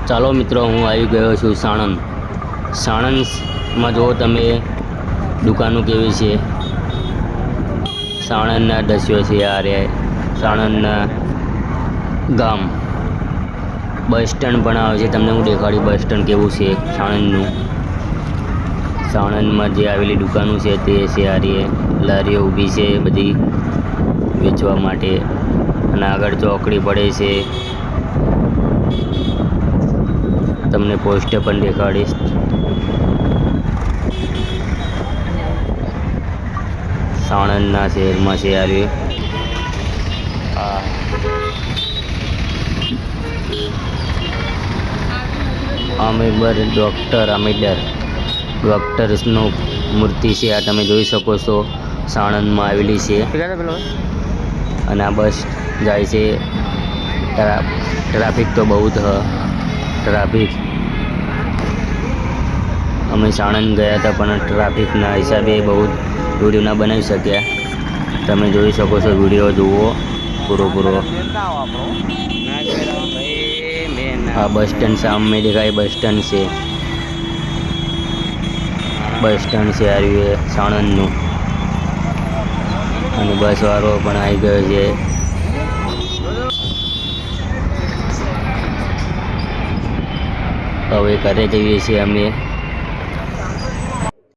ચાલો મિત્રો, હું આવી ગયો છું સાણંદમાં જો તમે દુકાનો કેવી છે. સાણંદના દસ્યો છે આ રે, સાણંદના ગામ. બસ સ્ટેન્ડ પણ આવે છે, તમને હું દેખાડી બસ સ્ટેન્ડ કેવું છે સાણંદનું. સાણંદમાં જે આવેલી દુકાનો છે તે છે આ રે, લારીઓ ઊભી છે બધી વેચવા માટે, અને આગળ ચોકડી પડે છે. તમને પોસ્ટર પણ દેખાડીશ. સાણંદના શહેરમાં છે આ રહ્યું. આંબેડકર, ડૉક્ટર આંબેડકર ડૉક્ટર્સનું મૂર્તિ છે, આ તમે જોઈ શકો છો. સાણંદમાં આવેલી છે. અને આ બસ જાય છે. ટ્રાફિક તો બહુ જ ટ્રાફિક. અમે સાણંદ ગયા હતા પણ ટ્રાફિકના હિસાબે બહુ વિડીયો ના બનાવી શક્યા. તમે જોઈ શકો છો, વિડીયો જુઓ પૂરો. આ બસ સ્ટેન્ડ સામે દેખાય, બસ સ્ટેન્ડ છે. બસ સ્ટેન્ડ છે આ રહ્યું સાણંદનું. અને બસવાળો પણ આવી ગયો છે. હવે ઘરે જઈએ છીએ અમે.